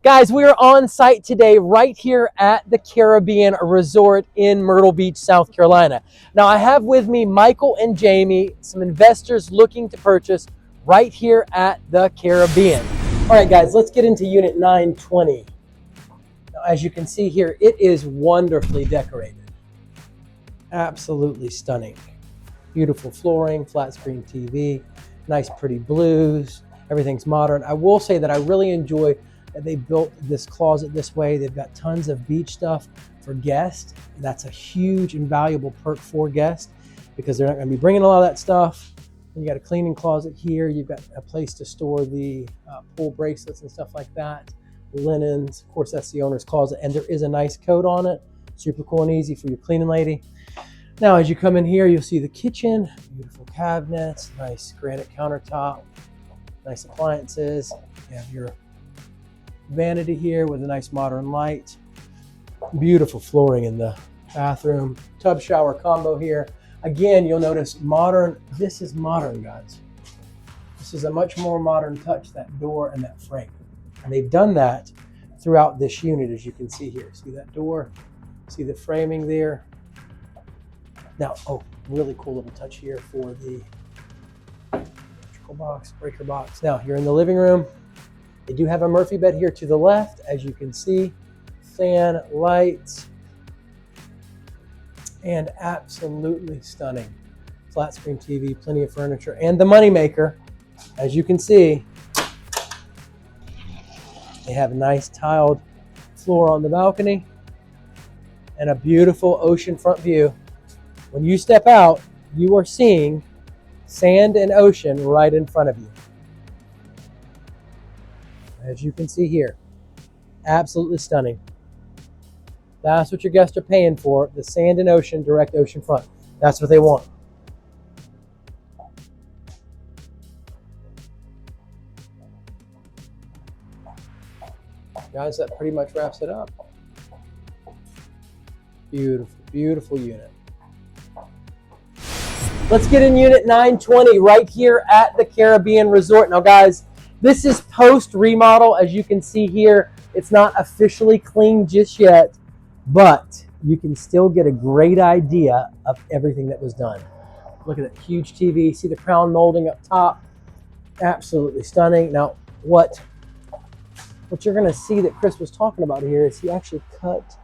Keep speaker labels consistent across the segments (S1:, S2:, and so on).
S1: Guys, we are on site today right here at the Caribbean Resort in Myrtle Beach, South Carolina. Now, I have with me Michael and Jaymie, some investors looking to purchase right here at the Caribbean. All right, guys, let's get into unit 920. Now, as you can see here, it is wonderfully decorated. Absolutely stunning. Beautiful flooring, flat screen TV, nice pretty blues. Everything's modern. I will say that I really enjoy that they built this closet this way. They've got tons of beach stuff for guests. That's a huge and valuable perk for guests because they're not going to be bringing a lot of that stuff. And you got a cleaning closet here. You've got a place to store the pool bracelets and stuff like that. Linens, of course, that's the owner's closet, and there is a nice coat on it. Super cool and easy for your cleaning lady. Now, as you come in here, you'll see the kitchen, beautiful cabinets, nice granite countertop, nice appliances. You have your vanity here with a nice modern light. Beautiful flooring in the bathroom. Tub shower combo here. Again, you'll notice modern. This is modern, guys. This is a much more modern touch, that door and that frame. And they've done that throughout this unit, as you can see here. See that door? See the framing there? Now, really cool little touch here for the electrical box, breaker box. Now, you're in the living room. They do have a Murphy bed here to the left, as you can see. Fan, lights, and absolutely stunning. Flat screen TV, plenty of furniture, and the moneymaker, as you can see, they have a nice tiled floor on the balcony and a beautiful oceanfront view. When you step out, you are seeing sand and ocean right in front of you. As you can see here, absolutely stunning. That's what your guests are paying for, the sand and ocean, direct ocean front. That's what they want. Guys, that pretty much wraps it up. Beautiful, beautiful unit. Let's get in unit 920 right here at the Caribbean Resort. Now, guys, this is post remodel. As you can see here, it's not officially clean just yet, but you can still get a great idea of everything that was done. Look at that huge TV. See the crown molding up top? Absolutely stunning. Now, what you're going to see that Chris was talking about here is he actually cut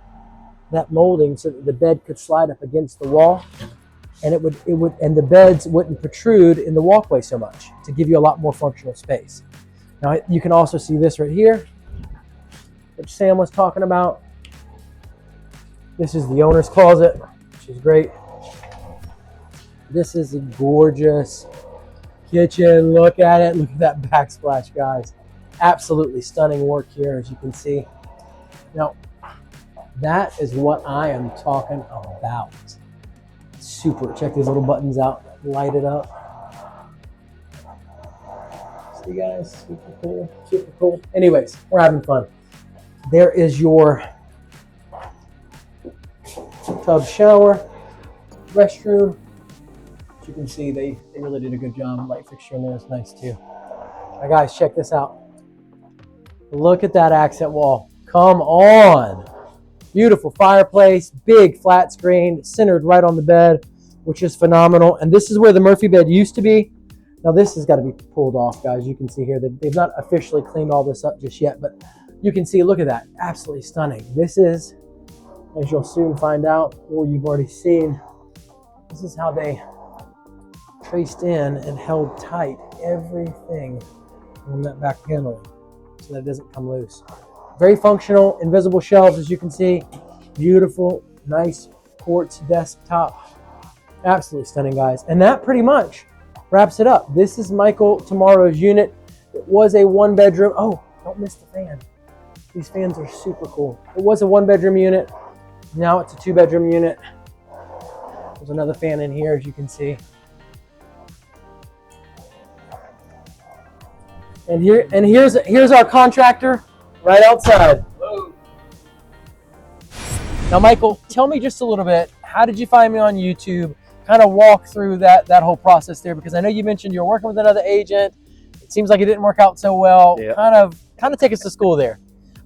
S1: that molding so that the bed could slide up against the wall, and it would, and the beds wouldn't protrude in the walkway so much to give you a lot more functional space. Now, you can also see this right here, which Sam was talking about. This is the owner's closet, which is great. This is a gorgeous kitchen. Look at it. Look at that backsplash, guys. Absolutely stunning work here, as you can see. Now, that is what I am talking about. Super. Check these little buttons out. Light it up. See, guys, super cool, super cool. Anyways, we're having fun. There is your tub shower, restroom. As you can see, they really did a good job. Light fixture in there is nice too. Now, guys, check this out. Look at that accent wall. Come on. Beautiful fireplace, big flat screen, centered right on the bed, which is phenomenal. And this is where the Murphy bed used to be. Now, this has got to be pulled off, guys. You can see here that they've not officially cleaned all this up just yet, but you can see, look at that. Absolutely stunning. This is, as you'll soon find out, or you've already seen, this is how they traced in and held tight everything on that back paneling so that it doesn't come loose. Very functional, invisible shelves, as you can see. Beautiful, nice quartz desktop. Absolutely stunning, guys. And that pretty much wraps it up. This is Michael Tammaro's unit. It was a one-bedroom. Oh, don't miss the fan. These fans are super cool. It was a one-bedroom unit. Now it's a two-bedroom unit. There's another fan in here, as you can see. And here's our contractor right outside. Hello. Now, Michael, tell me just a little bit. How did you find me on YouTube? Kind of walk through that whole process there, because I know you mentioned you're working with another agent. It seems like it didn't work out so well. Yep. Kind of take us to school there.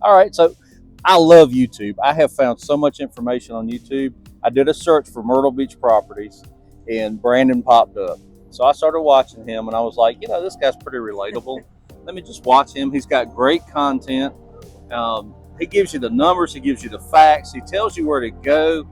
S2: All right, so I love YouTube. I have found so much information on YouTube. I did a search for Myrtle Beach properties, and Brandon popped up. So I started watching him, and I was like, this guy's pretty relatable. Let me just watch him. He's got great content. He gives you the numbers. He gives you the facts. He tells you where to go.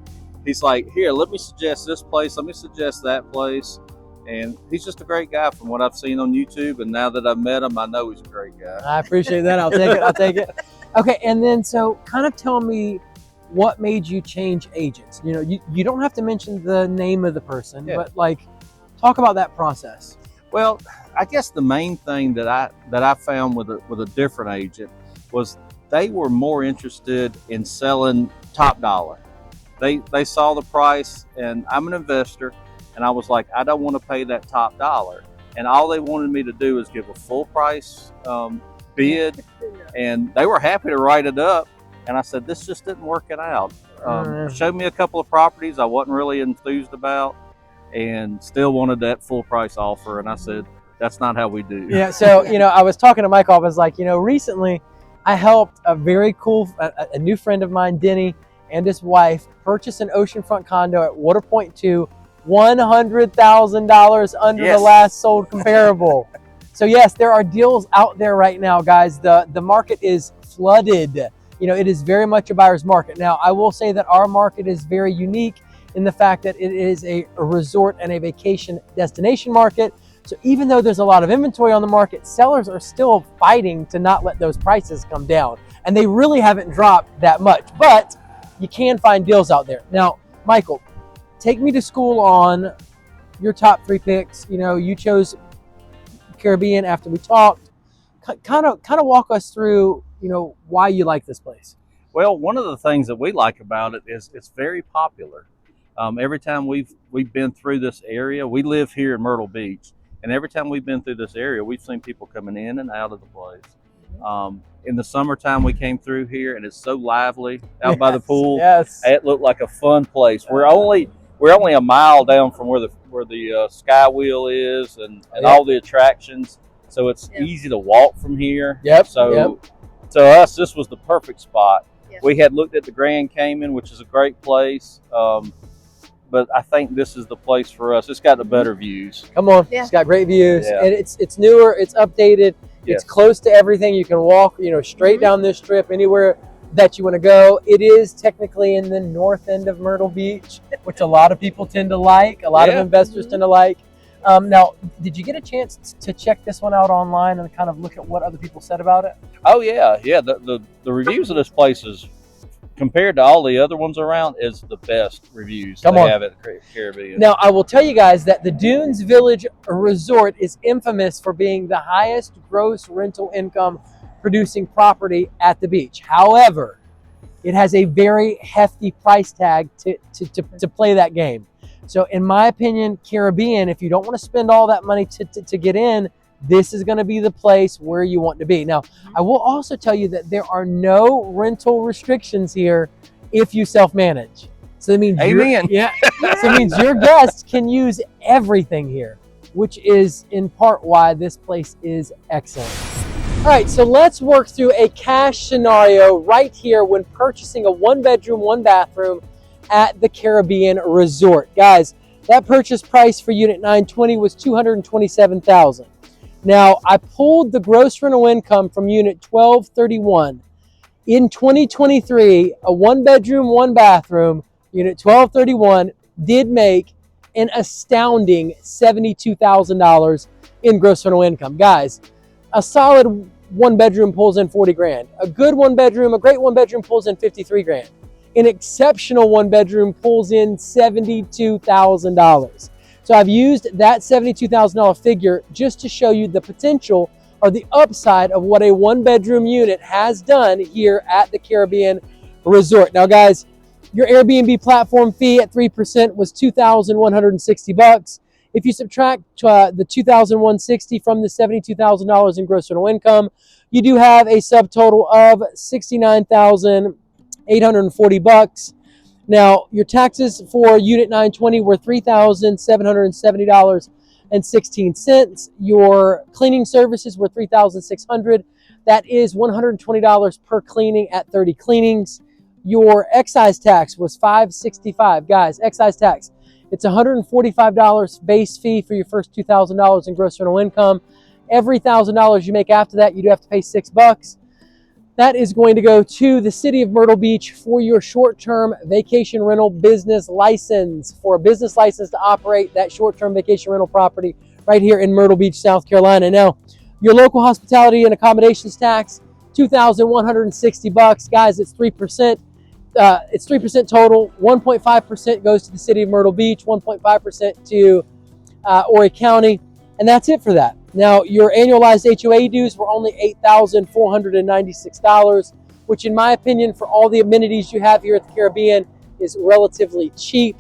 S2: He's like, here, let me suggest this place. Let me suggest that place. And he's just a great guy from what I've seen on YouTube. And now that I've met him, I know he's a great guy.
S1: I appreciate that. I'll take it. I'll take it. Okay, and then so kind of tell me what made you change agents. You don't have to mention the name of the person, but like talk about that process.
S2: Well, I guess the main thing that I found with a different agent was they were more interested in selling top dollar. They saw the price, and I'm an investor, and I was like, I don't want to pay that top dollar. And all they wanted me to do is give a full price bid, and they were happy to write it up. And I said, this just didn't work it out. Showed me a couple of properties I wasn't really enthused about, and still wanted that full price offer. And I said, that's not how we do.
S1: Yeah. So, I was talking to Michael. I was like, recently I helped a very cool, a new friend of mine, Denny, and his wife purchase an oceanfront condo at Water Point 2, $100,000 under the last sold comparable. So yes, there are deals out there right now, guys. The market is flooded. It is very much a buyer's market. Now, I will say that our market is very unique in the fact that it is a resort and a vacation destination market. So even though there's a lot of inventory on the market, sellers are still fighting to not let those prices come down. And they really haven't dropped that much, but you can find deals out there. Now, Michael, take me to school on your top 3 picks. You chose Caribbean after we talked. Kind of walk us through, why you like this place.
S2: Well, one of the things that we like about it is it's very popular. Every time we've been through this area, we live here in Myrtle Beach, and every time we've been through this area, we've seen people coming in and out of the place. In the summertime, we came through here, and it's so lively out by the pool.
S1: Yes.
S2: It looked like a fun place. We're only a mile down from where the sky wheel is and all the attractions, so it's easy to walk from here. So to us, this was the perfect spot. We had looked at the Grand Cayman, which is a great place, but I think this is the place for us. It's got the better views.
S1: Come on, it's got great views, and it's newer, it's updated, it's close to everything. You can walk, straight down this strip anywhere that you want to go. It is technically in the north end of Myrtle Beach, which a lot of people tend to like. A lot of investors tend to like. Now, did you get a chance to check this one out online and kind of look at what other people said about it?
S2: Oh yeah. The reviews of this place is, compared to all the other ones around, is the best reviews they have at the Caribbean.
S1: Now, I will tell you guys that the Dunes Village Resort is infamous for being the highest gross rental income producing property at the beach. However, it has a very hefty price tag to play that game. So in my opinion, Caribbean, if you don't want to spend all that money to get in, this is going to be the place where you want to be. Now, I will also tell you that there are no rental restrictions here if you self-manage. So that means so it means your guests can use everything here, which is in part why this place is excellent. All right, so let's work through a cash scenario right here when purchasing a 1-bedroom, 1-bathroom at the Caribbean Resort. Guys, that purchase price for Unit 920 was $227,000. Now, I pulled the gross rental income from Unit 1231. In 2023, a 1-bedroom, 1-bathroom, Unit 1231 did make an astounding $72,000 in gross rental income. Guys, a solid 1-bedroom pulls in 40 grand. A good 1-bedroom, a great 1-bedroom pulls in 53 grand. An exceptional 1-bedroom pulls in $72,000. So I've used that $72,000 figure just to show you the potential or the upside of what a 1-bedroom unit has done here at the Caribbean Resort. Now, guys, your Airbnb platform fee at 3% was $2,160. If you subtract the $2,160 from the $72,000 in gross rental income, you do have a subtotal of $69,840. Now, your taxes for Unit 920 were $3,770, $3,258.16. Your cleaning services were $3,600. That is $120 per cleaning at 30 cleanings. Your excise tax was $565. Guys, excise tax. It's $145 base fee for your first $2,000 in gross rental income. Every $1,000 you make after that, you do have to pay $6. That is going to go to the city of Myrtle Beach for your short-term vacation rental business license, for a business license to operate that short-term vacation rental property right here in Myrtle Beach, South Carolina. Now, your local hospitality and accommodations tax, $2,160. Guys, it's 3%. It's 3% total. 1.5% goes to the city of Myrtle Beach, 1.5% to Horry County, and that's it for that. Now, your annualized HOA dues were only $8,496, which in my opinion, for all the amenities you have here at the Caribbean, is relatively cheap.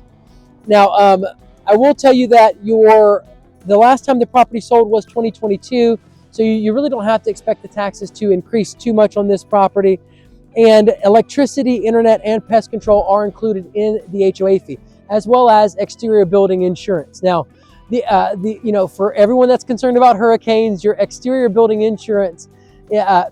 S1: Now, I will tell you that the last time the property sold was 2022, so you really don't have to expect the taxes to increase too much on this property. And electricity, internet, and pest control are included in the HOA fee, as well as exterior building insurance. Now, for everyone that's concerned about hurricanes, your exterior building insurance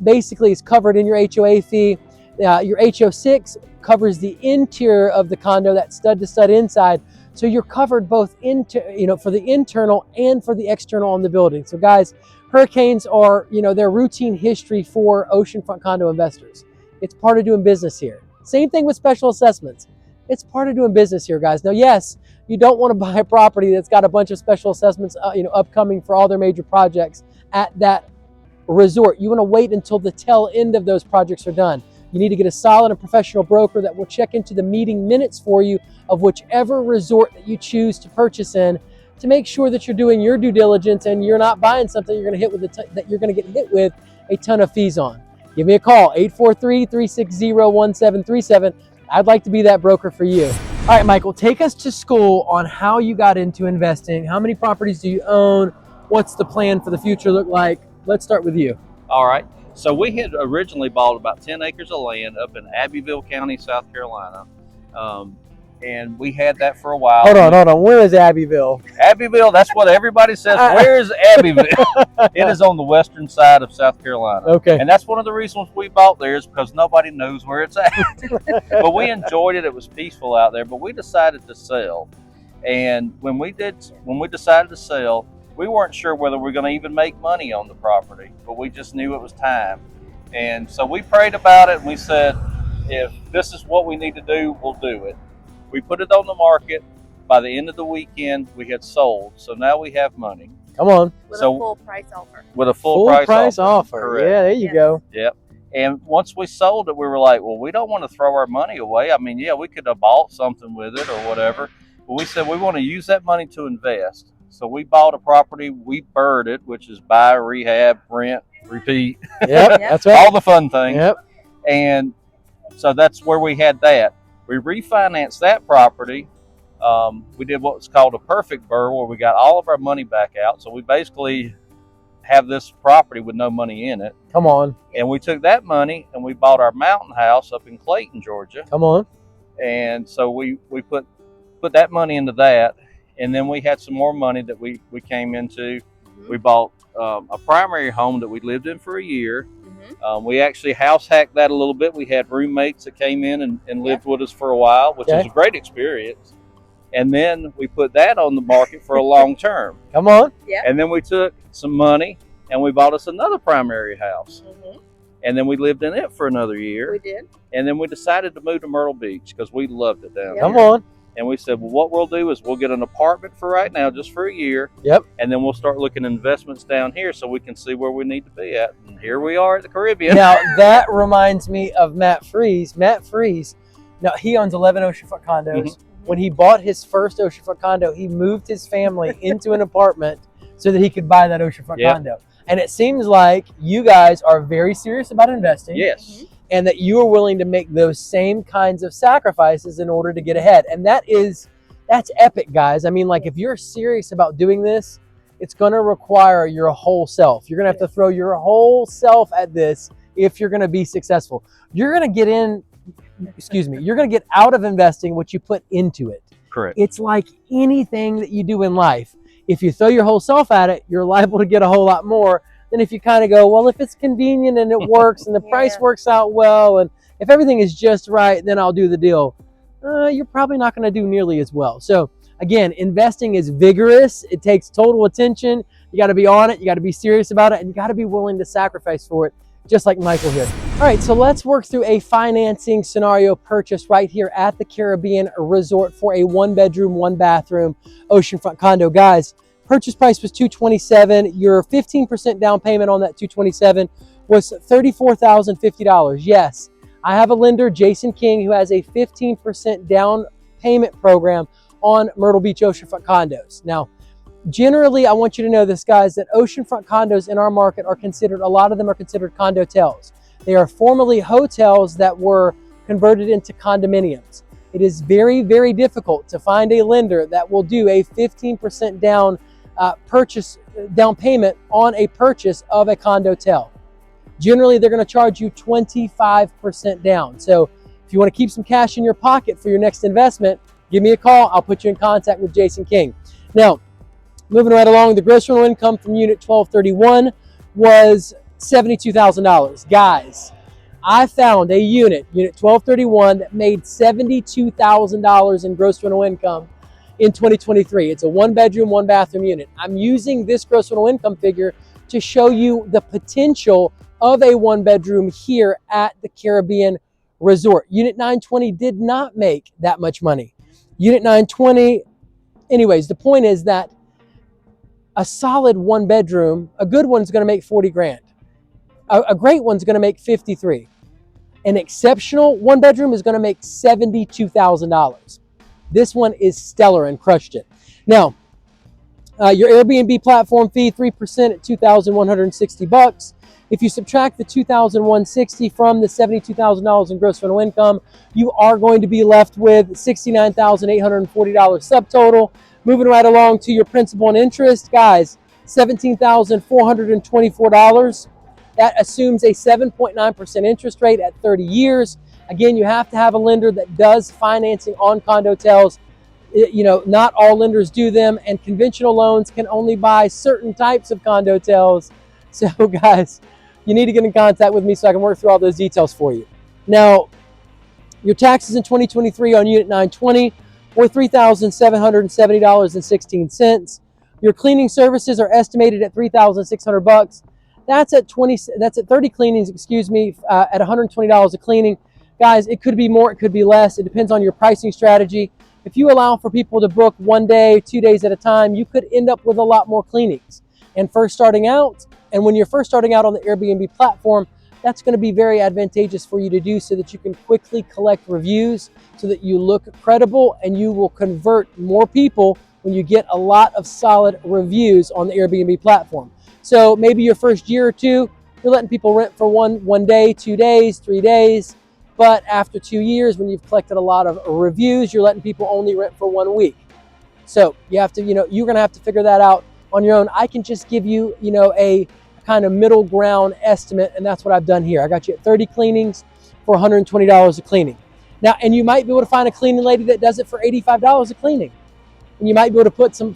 S1: basically is covered in your HOA fee. Your HO6 covers the interior of the condo, that stud to stud inside. So you're covered both for the internal and for the external on the building. So guys, hurricanes are, they're routine history for oceanfront condo investors. It's part of doing business here. Same thing with special assessments. It's part of doing business here, guys. Now, yes, you don't want to buy a property that's got a bunch of special assessments, upcoming for all their major projects at that resort. You want to wait until the tail end of those projects are done. You need to get a solid and professional broker that will check into the meeting minutes for you of whichever resort that you choose to purchase in, to make sure that you're doing your due diligence and you're not buying something you're going to get hit with a ton of fees on. Give me a call, 843-360-1737. I'd like to be that broker for you. All right, Michael, take us to school on how you got into investing. How many properties do you own? What's the plan for the future look like? Let's start with you.
S2: All right. So we had originally bought about 10 acres of land up in Abbeville County, South Carolina. And we had that for a while.
S1: Hold on. Where is Abbeville?
S2: Abbeville, that's what everybody says. Where is Abbeville? It is on the western side of South Carolina.
S1: Okay.
S2: And that's one of the reasons we bought there, is because nobody knows where it's at. But we enjoyed it. It was peaceful out there. But we decided to sell. And when we decided to sell, we weren't sure whether we were going to even make money on the property, but we just knew it was time. And so we prayed about it, and we said, if this is what we need to do, we'll do it. We put it on the market. By the end of the weekend, we had sold. So now we have money.
S1: Come on.
S3: With a full price offer.
S2: With a full price offer.
S1: Correct. Yeah, there you go.
S2: Yep. And once we sold it, we were like, well, we don't want to throw our money away. I mean, yeah, we could have bought something with it or whatever. But we said we want to use that money to invest. So we bought a property. We bird it, which is buy, rehab, rent, repeat.
S1: Yep, that's right.
S2: All the fun things.
S1: Yep.
S2: And so that's where we had that. We refinanced that property. We did what was called a perfect BRRRR, where we got all of our money back out. So we basically have this property with no money in it.
S1: Come on.
S2: And we took that money and we bought our mountain house up in Clayton, Georgia.
S1: Come on.
S2: And so we put that money into that. And then we had some more money that we came into. Mm-hmm. We bought a primary home that we lived in for a year. Mm-hmm. We actually house hacked that a little bit. We had roommates that came in and lived with us for a while, which was a great experience. And then we put that on the market for a long term.
S1: Come on.
S3: Yeah.
S2: And then we took some money and we bought us another primary house. Mm-hmm. And then we lived in it for another year.
S3: We did.
S2: And then we decided to move to Myrtle Beach because we loved it down there.
S1: Come on.
S2: And we said, well, what we'll do is we'll get an apartment for right now, just for a year.
S1: Yep.
S2: And then we'll start looking at investments down here so we can see where we need to be at. And here we are at the Caribbean.
S1: Now, that reminds me of Matt Freeze. Matt Freeze, now he owns 11 oceanfront condos. Mm-hmm. When he bought his first oceanfront condo, he moved his family into an apartment so that he could buy that oceanfront condo. And it seems like you guys are very serious about investing.
S2: Yes.
S1: And that you are willing to make those same kinds of sacrifices in order to get ahead. And that's epic, guys. I mean, like, if you're serious about doing this, it's going to require your whole self. You're going to have to throw your whole self at this if you're going to be successful. You're going to get out of investing what you put into it.
S2: Correct.
S1: It's like anything that you do in life. If you throw your whole self at it, you're liable to get a whole lot more than if you kind of go, well, if it's convenient and it works and the price works out well, and if everything is just right, then I'll do the deal. You're probably not going to do nearly as well. So again, investing is vigorous. It takes total attention. You got to be on it. You got to be serious about it, and you got to be willing to sacrifice for it, just like Michael here. All right, so let's work through a financing scenario purchase right here at the Caribbean Resort for a 1-bedroom, 1-bathroom oceanfront condo. Guys, purchase price was $227,000. Your 15% down payment on that $227,000 was $34,050. Yes, I have a lender, Jason King, who has a 15% down payment program on Myrtle Beach oceanfront condos. Now, generally, I want you to know this, guys, that oceanfront condos in our market are considered, a lot of them are considered condotels. They are formerly hotels that were converted into condominiums. It is very, very difficult to find a lender that will do a 15% down down payment on a purchase of a condotel. Generally, they're going to charge you 25% down. So if you want to keep some cash in your pocket for your next investment, give me a call. I'll put you in contact with Jason King. Now, moving right along, the gross rental income from Unit 1231 was $72,000. Guys, I found a Unit 1231, that made $72,000 in gross rental income in 2023. It's a 1-bedroom, 1-bathroom unit. I'm using this gross rental income figure to show you the potential of a 1-bedroom here at the Caribbean Resort. Unit 920 did not make that much money. Unit 920, anyways, the point is that a solid 1-bedroom, a good one's going to make 40 grand. A great one's going to make 53. An exceptional 1-bedroom is going to make $72,000. This one is stellar and crushed it. Now, your Airbnb platform fee, 3% at $2,160. If you subtract the $2,160 from the $72,000 in gross rental income, you are going to be left with $69,840 subtotal. Moving right along to your principal and interest, guys, $17,424. That assumes a 7.9% interest rate at 30 years. Again, you have to have a lender that does financing on condotels. Not all lenders do them, and conventional loans can only buy certain types of condotels. So guys, you need to get in contact with me so I can work through all those details for you. Now, your taxes in 2023 on Unit 920 were $3,770.16. Your cleaning services are estimated at $3,600. That's at 30 cleanings, at $120 a cleaning. Guys, it could be more, it could be less. It depends on your pricing strategy. If you allow for people to book 1 day, 2 days at a time, you could end up with a lot more cleanings. And when you're first starting out on the Airbnb platform, that's going to be very advantageous for you to do, so that you can quickly collect reviews, so that you look credible, and you will convert more people when you get a lot of solid reviews on the Airbnb platform. So maybe your first year or two, you're letting people rent for one day, 2 days, 3 days. But after 2 years, when you've collected a lot of reviews, you're letting people only rent for 1 week. So you have to, you're going to have to figure that out on your own. I can just give you, a kind of middle ground estimate, and that's what I've done here. I got you at 30 cleanings for $120 a cleaning. Now, and you might be able to find a cleaning lady that does it for $85 a cleaning. And you might be able to put some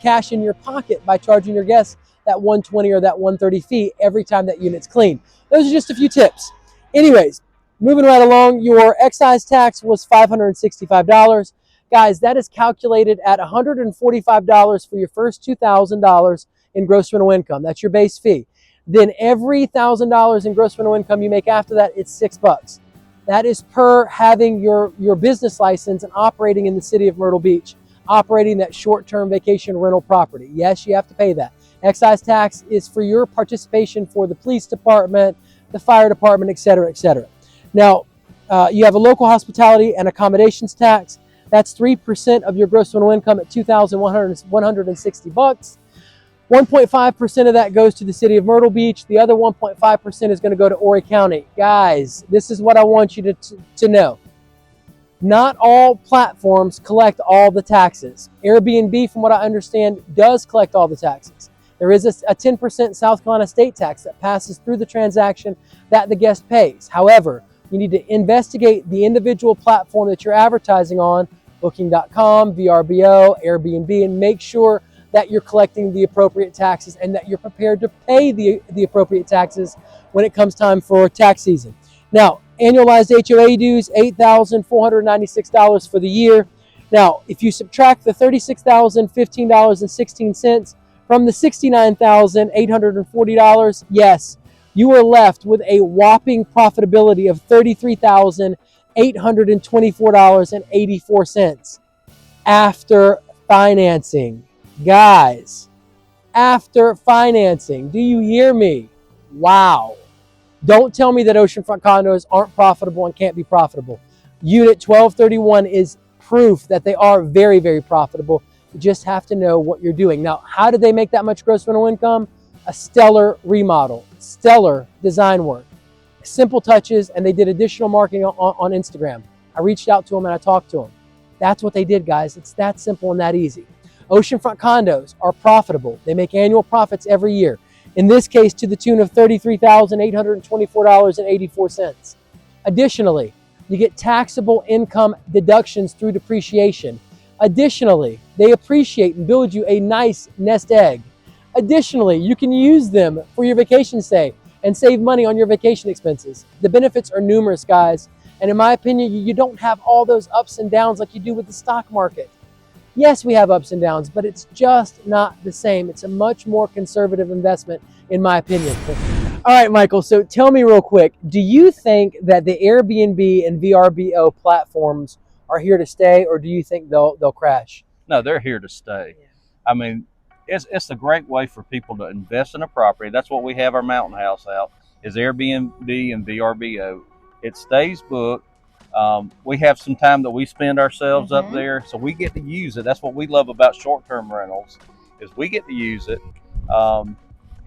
S1: cash in your pocket by charging your guests that $120 or that $130 fee every time that unit's clean. Those are just a few tips. Anyways, moving right along, your excise tax was $565. Guys, that is calculated at $145 for your first $2,000 in gross rental income. That's your base fee. Then every $1,000 in gross rental income you make after that, it's $6. That is per having your business license and operating in the city of Myrtle Beach, operating that short-term vacation rental property. Yes, you have to pay that. Excise tax is for your participation for the police department, the fire department, et cetera, et cetera. Now, you have a local hospitality and accommodations tax. That's 3% of your gross rental income at $2,160. 1.5% of that goes to the city of Myrtle Beach. The other 1.5% is going to go to Horry County. Guys, this is what I want you to know. Not all platforms collect all the taxes. Airbnb, from what I understand, does collect all the taxes. There is a 10% South Carolina state tax that passes through the transaction that the guest pays. However, you need to investigate the individual platform that you're advertising on, Booking.com, VRBO, Airbnb, and make sure that you're collecting the appropriate taxes and that you're prepared to pay the appropriate taxes when it comes time for tax season. Now, annualized HOA dues, $8,496 for the year. Now, if you subtract the $36,015.16 from the $69,840, yes, you are left with a whopping profitability of $33,824.84 after financing. Guys, after financing. Do you hear me? Wow. Don't tell me that oceanfront condos aren't profitable and can't be profitable. Unit 1231 is proof that they are very, very profitable. You just have to know what you're doing. Now, how did they make that much gross rental income? A stellar remodel, stellar design work, simple touches, and they did additional marketing on Instagram. I reached out to them and I talked to them. That's what they did, guys. It's that simple and that easy. Oceanfront condos are profitable. They make annual profits every year. In this case, to the tune of $33,824.84. Additionally, you get taxable income deductions through depreciation. Additionally, they appreciate and build you a nice nest egg. Additionally, you can use them for your vacation stay and save money on your vacation expenses. The benefits are numerous, guys. And in my opinion, you don't have all those ups and downs like you do with the stock market. Yes, we have ups and downs, but it's just not the same. It's a much more conservative investment, in my opinion. All right, Michael, so tell me real quick, do you think that the Airbnb and VRBO platforms are here to stay, or do you think they'll crash?
S2: No, they're here to stay. I mean, it's a great way for people to invest in a property. That's what we have our mountain house out, is Airbnb and VRBO. It stays booked. We have some time that we spend ourselves up there, so we get to use it. That's what we love about short-term rentals, is we get to use it.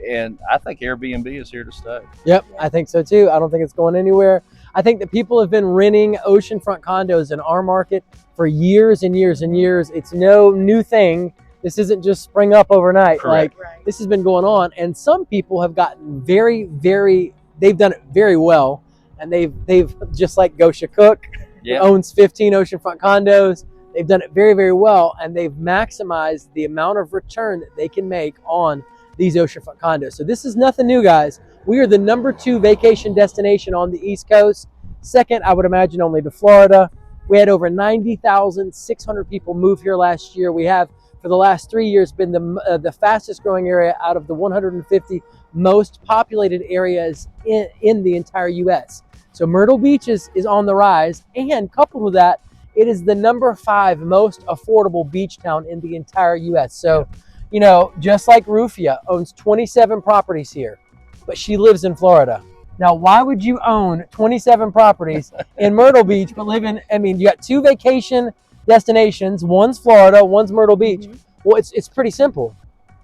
S2: And I think Airbnb is here to stay.
S1: Yep, I think so too. I don't think it's going anywhere. I think that people have been renting oceanfront condos in our market for years and years and years. It's no new thing. This isn't just spring up overnight.
S2: Correct.
S1: Like, this has been going on, and some people have gotten they've done it very well. And they've just like Gosha Cook, who owns 15 oceanfront condos. They've done it very, very well, and they've maximized the amount of return that they can make on these oceanfront condos. So this is nothing new, guys. We are the #2 vacation destination on the East Coast. Second, I would imagine, only to Florida. We had over 90,600 people move here last year. We have, for the last 3 years, been the fastest growing area out of the 150 most populated areas in the entire U.S. So Myrtle Beach is on the rise, and coupled with that, it is the #5 most affordable beach town in the entire U.S. So, you know, just like Rufia owns 27 properties here, but she lives in Florida. Now, why would you own 27 properties in Myrtle Beach but live in, I mean, you got 2 vacation destinations, one's Florida, one's Myrtle Beach. Well, it's pretty simple,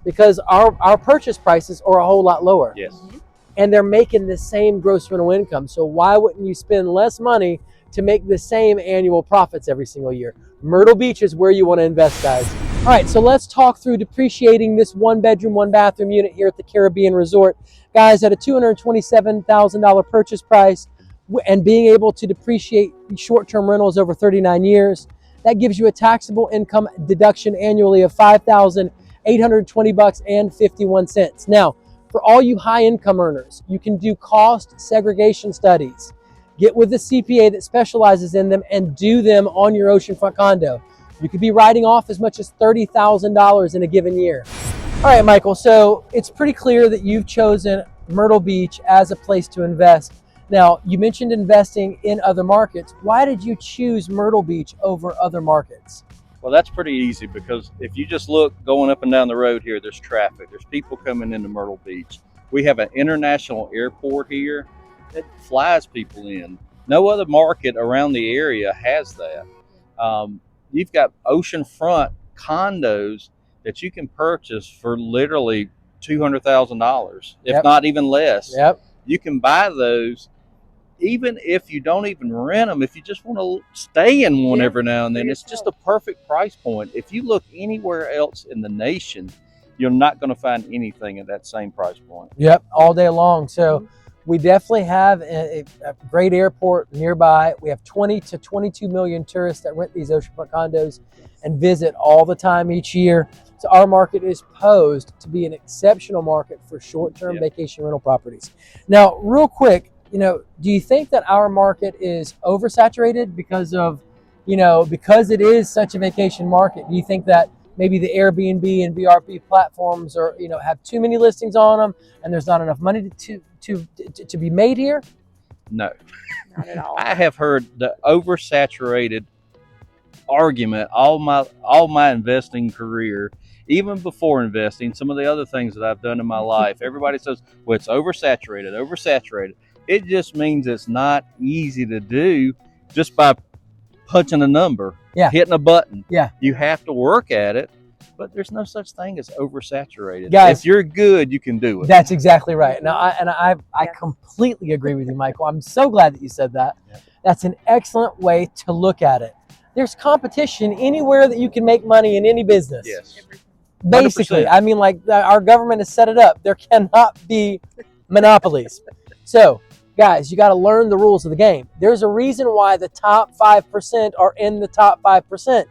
S1: because our purchase prices are a whole lot lower.
S2: Yes.
S1: And they're making the same gross rental income. So why wouldn't you spend less money to make the same annual profits every single year? Myrtle Beach is where you want to invest, guys. All right, so let's talk through depreciating this 1-bedroom, 1-bathroom unit here at the Caribbean Resort. Guys, at a $227,000 purchase price and being able to depreciate short-term rentals over 39 years, that gives you a taxable income deduction annually of $5,820.51. Now, for all you high-income earners, you can do cost segregation studies. Get with the CPA that specializes in them and do them on your oceanfront condo. You could be writing off as much as $30,000 in a given year. All right, Michael, so it's pretty clear that you've chosen Myrtle Beach as a place to invest. Now, you mentioned investing in other markets. Why did you choose Myrtle Beach over other markets?
S2: Well, that's pretty easy, because if you just look going up and down the road here, there's traffic. There's people coming into Myrtle Beach. We have an international airport here that flies people in. No other market around the area has that. You've got oceanfront condos that you can purchase for literally $200,000, if not even less.
S1: Yep.
S2: You can buy those even if you don't even rent them. If you just want to stay in one every now and then, it's just a perfect price point. If you look anywhere else in the nation, you're not going to find anything at that same price point.
S1: Yep, all day long. So We definitely have a great airport nearby. We have 20 to 22 million tourists that rent these oceanfront condos and visit all the time each year. So our market is posed to be an exceptional market for short-term vacation rental properties. Now, real quick, do you think that our market is oversaturated because of, because it is such a vacation market? Do you think that maybe the Airbnb and VRB platforms are, have too many listings on them and there's not enough money to be made here?
S2: No,
S3: not at all.
S2: I have heard the oversaturated argument all my investing career, even before investing. Some of the other things that I've done in my life, everybody says, well, it's oversaturated. It just means it's not easy to do just by punching a number, hitting a button. You have to work at it, but there's no such thing as oversaturated.
S1: Guys,
S2: if you're good, you can do it.
S1: That's exactly right. Now, I completely agree with you, Michael. I'm so glad that you said that. That's an excellent way to look at it. There's competition anywhere that you can make money in any business.
S2: Yes.
S1: Basically,
S2: 100%.
S1: I mean, like our government has set it up. There cannot be monopolies. So, guys, you got to learn the rules of the game. There's a reason why the top 5% are in the top 5%.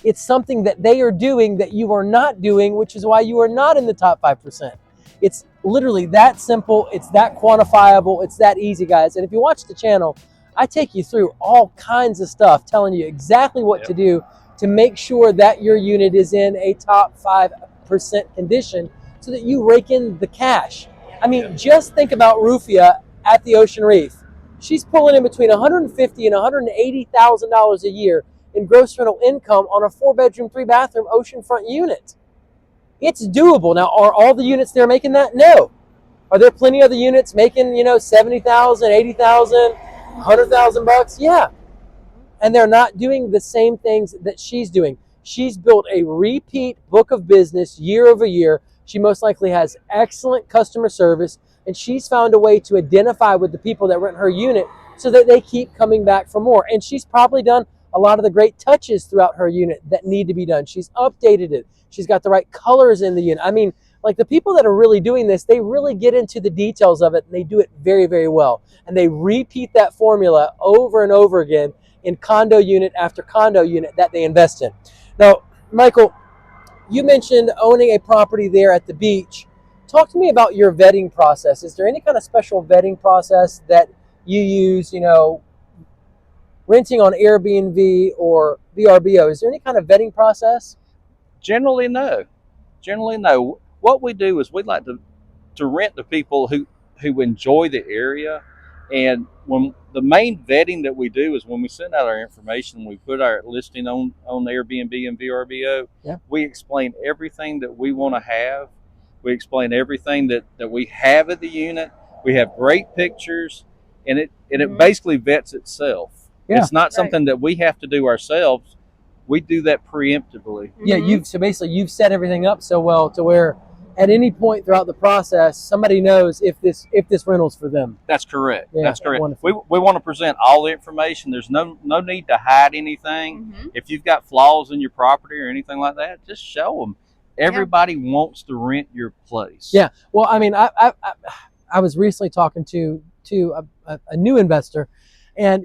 S1: It's something that they are doing that you are not doing, which is why you are not in the top 5%. It's literally that simple. It's that quantifiable. It's that easy, guys. And if you watch the channel, I take you through all kinds of stuff, telling you exactly what to do to make sure that your unit is in a top 5% condition so that you rake in the cash. I mean, just think about Rufia at the Ocean Reef. She's pulling in between $150,000 and $180,000 a year in gross rental income on a 4-bedroom, 3-bathroom oceanfront unit. It's doable. Now, are all the units there making that? No. Are there plenty of the units making, $70,000, $80,000, $100,000? Yeah. And they're not doing the same things that she's doing. She's built a repeat book of business year over year. She most likely has excellent customer service, and she's found a way to identify with the people that rent her unit so that they keep coming back for more. And she's probably done a lot of the great touches throughout her unit that need to be done. She's updated it. She's got the right colors in the unit. I mean, like the people that are really doing this, they really get into the details of it, and they do it very, very well. And they repeat that formula over and over again in condo unit after condo unit that they invest in. Now, Michael, you mentioned owning a property there at the beach. Talk to me about your vetting process. Is there any kind of special vetting process that you use, renting on Airbnb or VRBO? Is there any kind of vetting process?
S2: Generally, no. What we do is we like to rent to people who enjoy the area. And when the main vetting that we do is when we send out our information, we put our listing on Airbnb and VRBO. We explain everything that we want to have. We explain everything that we have at the unit. We have great pictures, and it basically vets itself. It's not something that we have to do ourselves. We do that preemptively.
S1: Yeah, you've set everything up so well to where at any point throughout the process, somebody knows if this rental's for them.
S2: That's correct.
S1: Yeah,
S2: that's correct.
S1: Wonderful.
S2: We want to present all the information. There's no need to hide anything. If you've got flaws in your property or anything like that, just show them. Everybody wants to rent your place.
S1: Yeah. Well, I mean, I was recently talking to a new investor, and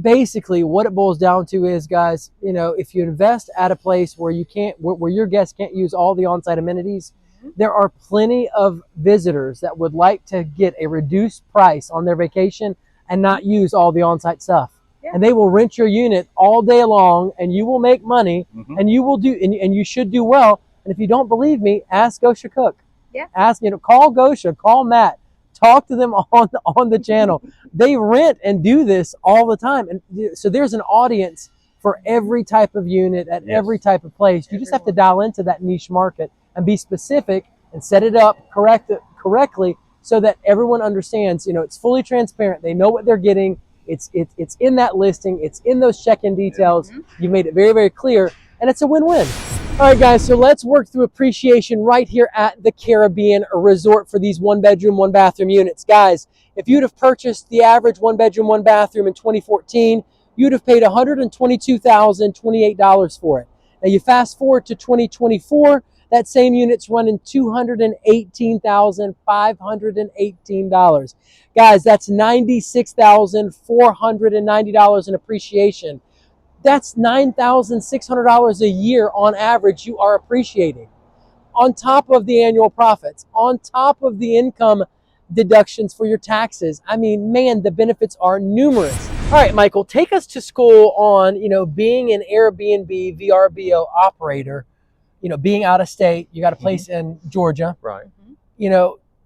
S1: basically what it boils down to is, guys, if you invest at a place where where your guests can't use all the on-site amenities, there are plenty of visitors that would like to get a reduced price on their vacation and not use all the on-site stuff. And they will rent your unit all day long, and you will make money, and you will and you should do well. And if you don't believe me, ask Gosha Cook. Ask, call Gosha, call Matt, talk to them on the channel. They rent and do this all the time. And so there's an audience for every type of unit at every type of place. You just have to dial into that niche market and be specific and set it up correctly so that everyone understands, it's fully transparent. They know what they're getting. It's in that listing. It's in those check-in details. You made it very, very clear, and it's a win-win. All right, guys, so let's work through appreciation right here at the Caribbean Resort for these 1-bedroom, 1-bathroom units. Guys, if you'd have purchased the average 1-bedroom, 1-bathroom in 2014, you'd have paid $122,028 for it. Now, you fast forward to 2024, That same unit's running $218,518. Guys, that's $96,490 in appreciation. That's $9,600 a year on average you are appreciating, on top of the annual profits, on top of the income deductions for your taxes. I mean, man, the benefits are numerous. All right, Michael, take us to school on, being an Airbnb VRBO operator, being out of state. You got a place in Georgia.
S2: Right.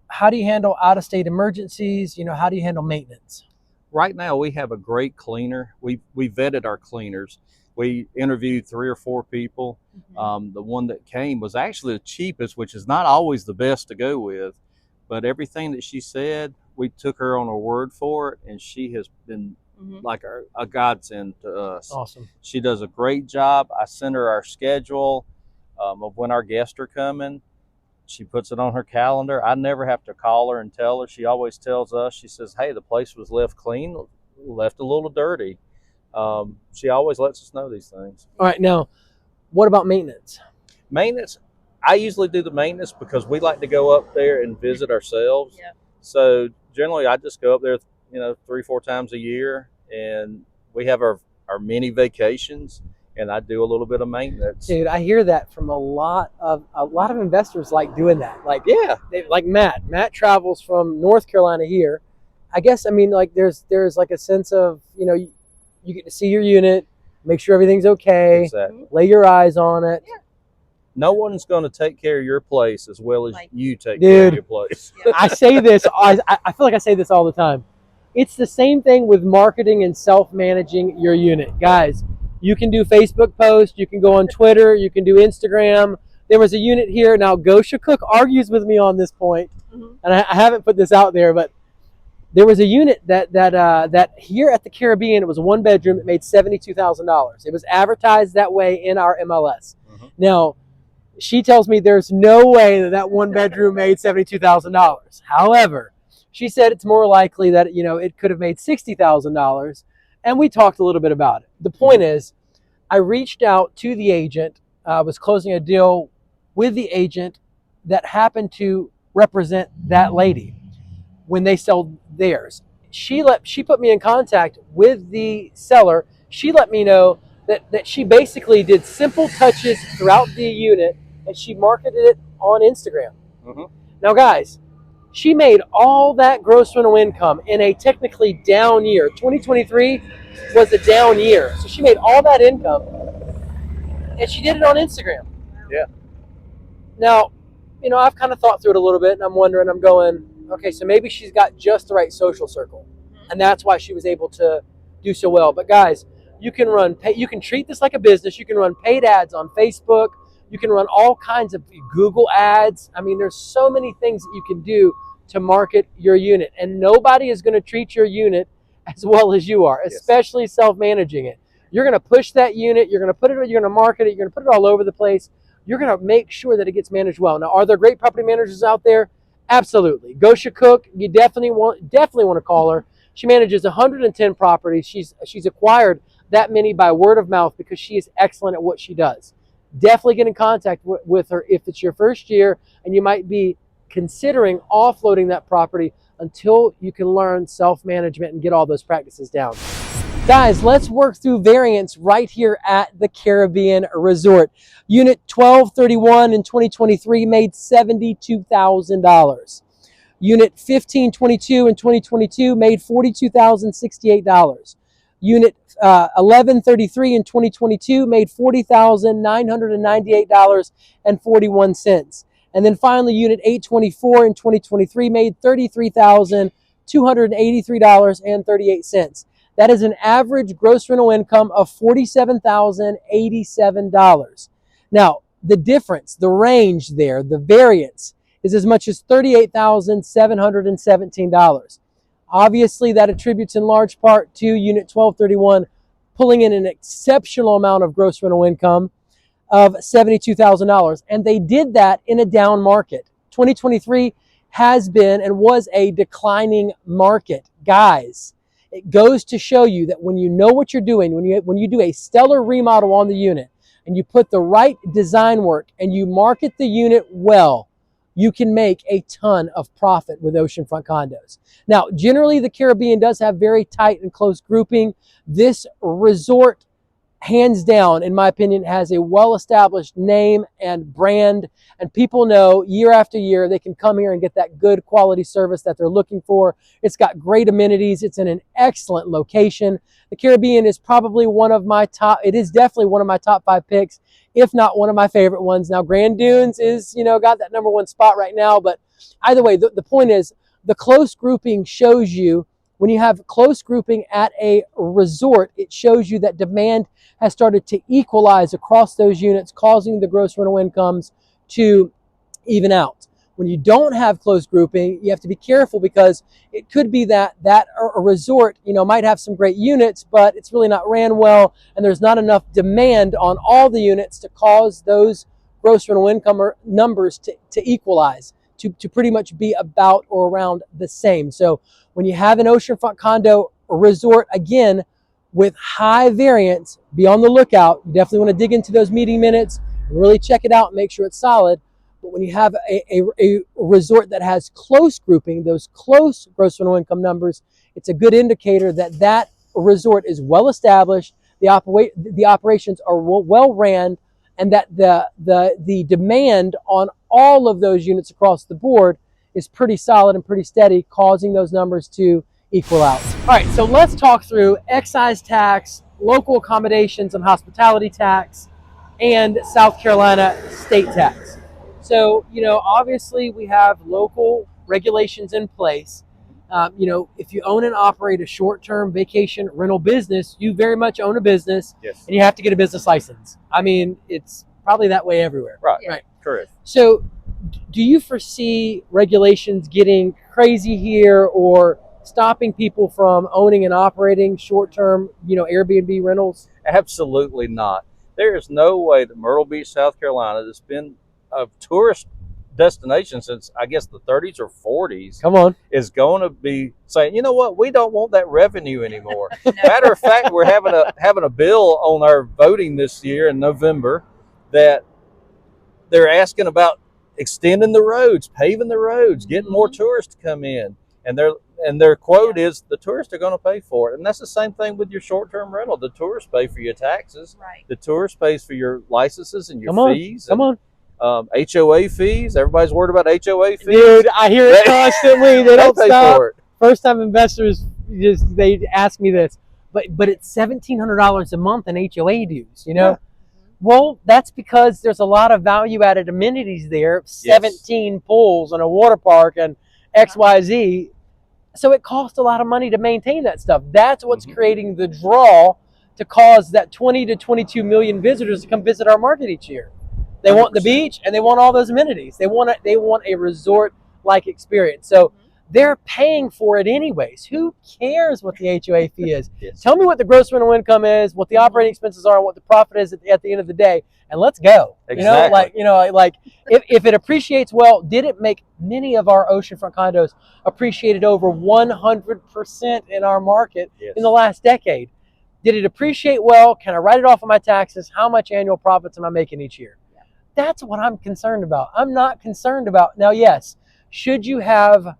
S1: How do you handle out of state emergencies? How do you handle maintenance?
S2: Right now, we have a great cleaner. We vetted our cleaners. We interviewed 3 or 4 people. The one that came was actually the cheapest, which is not always the best to go with. But everything that she said, we took her on her word for it, and she has been like a godsend to us.
S1: Awesome.
S2: She does a great job. I send her our schedule of when our guests are coming. She puts it on her calendar. I never have to call her and tell her. She always tells us. She says, hey, the place was left clean, left a little dirty. She always lets us know these things.
S1: All right, now, what about maintenance?
S2: Maintenance, I usually do the maintenance because we like to go up there and visit ourselves.
S3: Yep.
S2: So generally, I just go up there, 3-4 times a year, and we have our mini vacations, and I do a little bit of maintenance.
S1: Dude, I hear that from a lot of investors like doing that. Like Matt. Matt travels from North Carolina here. I guess, there's like a sense of, you get to see your unit, make sure everything's okay,
S2: Exactly.
S1: lay your eyes on it.
S3: Yeah.
S2: No one's going to take care of your place as well as you take
S1: Dude,
S2: care of your place.
S1: I say this, I feel like I say this all the time. It's the same thing with marketing and self-managing your unit. Guys, you can do Facebook posts, you can go on Twitter, you can do Instagram. There was a unit here. Now, Gosha Cook argues with me on this point, and I haven't put this out there, but there was a unit that here at the Caribbean, it was a 1-bedroom. It made $72,000. It was advertised that way in our MLS. Now, she tells me there's no way that 1-bedroom made $72,000. However, she said it's more likely that it could have made $60,000, and we talked a little bit about it. The point is, I reached out to the agent. I was closing a deal with the agent that happened to represent that lady when they sold theirs. She put me in contact with the seller. She let me know that she basically did simple touches throughout the unit, and she marketed it on Instagram. Now, guys, she made all that gross rental income in a technically down year. 2023 was a down year. So she made all that income, and she did it on Instagram.
S2: Yeah.
S1: Now, I've kind of thought through it a little bit, and I'm wondering, I'm going, okay, so maybe she's got just the right social circle, and that's why she was able to do so well. But guys, you can treat this like a business. You can run paid ads on Facebook. You can run all kinds of Google ads. There's so many things that you can do to market your unit, and nobody is going to treat your unit as well as you are, especially self-managing it. You're going to push that unit. You're going to market it. You're going to put it all over the place. You're going to make sure that it gets managed well. Now, are there great property managers out there? Absolutely. Gosha Cook, you definitely want to call her. She manages 110 properties. She's acquired that many by word of mouth because she is excellent at what she does. Definitely get in contact with her if it's your first year and you might be considering offloading that property until you can learn self-management and get all those practices down. Guys, let's work through variants right here at the Caribbean Resort. Unit 1231 in 2023 made $72,000. Unit 1522 in 2022 made $42,068. Unit 1133 in 2022 made $40,998.41. And then finally, Unit 824 in 2023 made $33,283.38. That is an average gross rental income of $47,087. Now, the difference, the range there, the variance is as much as $38,717. Obviously, that attributes in large part to Unit 1231 pulling in an exceptional amount of gross rental income of $72,000. And they did that in a down market. 2023 has been and was a declining market. Guys, it goes to show you that when you know what you're doing, when you do a stellar remodel on the unit, and you put the right design work and you market the unit well, you can make a ton of profit with oceanfront condos. Now, generally the Caribbean does have very tight and close grouping. This resort, hands down, in my opinion, has a well-established name and brand, and people know year after year they can come here and get that good quality service that they're looking for. It's got great amenities. It's in an excellent location. The Caribbean is probably one of my top, it is definitely one of my top 5 picks, if not one of my favorite ones. Now, Grand Dunes is, got that #1 spot right now, but either way, the point is the close grouping shows you, when you have close grouping at a resort, it shows you that demand has started to equalize across those units, causing the gross rental incomes to even out. When you don't have close grouping, you have to be careful, because it could be that a resort, might have some great units, but it's really not ran well, and there's not enough demand on all the units to cause those gross rental income numbers to equalize, to pretty much be about or around the same. So when you have an oceanfront condo resort, again, with high variance, be on the lookout. You definitely want to dig into those meeting minutes and really check it out and make sure it's solid. But when you have a resort that has close grouping, those close gross rental income numbers, it's a good indicator that that resort is well established, the operations are well ran, and that the demand on all of those units across the board is pretty solid and pretty steady, causing those numbers to equal out. All right, so let's talk through excise tax, local accommodations and hospitality tax, and South Carolina state tax. So, obviously we have local regulations in place. If you own and operate a short-term vacation rental business, you very much own a business.
S2: Yes.
S1: And you have to get a business license. I mean, it's probably that way everywhere.
S2: Right.
S3: Yeah.
S1: Right.
S2: Correct.
S1: So do you foresee regulations getting crazy here, or stopping people from owning and operating short-term, Airbnb rentals?
S2: Absolutely not. There is no way that Myrtle Beach, South Carolina, that's been a tourist destination since, I guess, the 30s or 40s,
S1: Come on.
S2: is going to be saying, you know what, we don't want that revenue anymore. Matter of fact, we're having a bill on our voting this year in November that they're asking about extending the roads, paving the roads, getting more tourists to come in. And their quote is, the tourists are going to pay for it. And that's the same thing with your short-term rental. The tourists pay for your taxes.
S3: Right.
S2: The tourist pays for your licenses and your fees.
S1: Come on.
S2: HOA fees. Everybody's worried about HOA fees.
S1: Dude, I hear it constantly. They don't
S2: pay
S1: stop.
S2: for it.
S1: First-time investors, they ask me this, but it's $1,700 a month in HOA dues,
S2: Yeah.
S1: Well, that's because there's a lot of value-added amenities there, 17 pools and a water park and XYZ. So it costs a lot of money to maintain that stuff. That's what's creating the draw to cause that 20 to 22 million visitors to come visit our market each year. They want the beach and they want all those amenities. They want a resort-like experience. So they're paying for it anyways. Who cares what the HOA fee is?
S2: Yes.
S1: Tell me what the gross rental income is, what the operating expenses are, and what the profit is at the end of the day, and let's go.
S2: Exactly.
S1: If it appreciates well, did it make many of our oceanfront condos appreciated over 100% in our market in the last decade? Did it appreciate well? Can I write it off on my taxes? How much annual profits am I making each year? Yeah. That's what I'm concerned about. I'm not concerned about, now, yes, should you have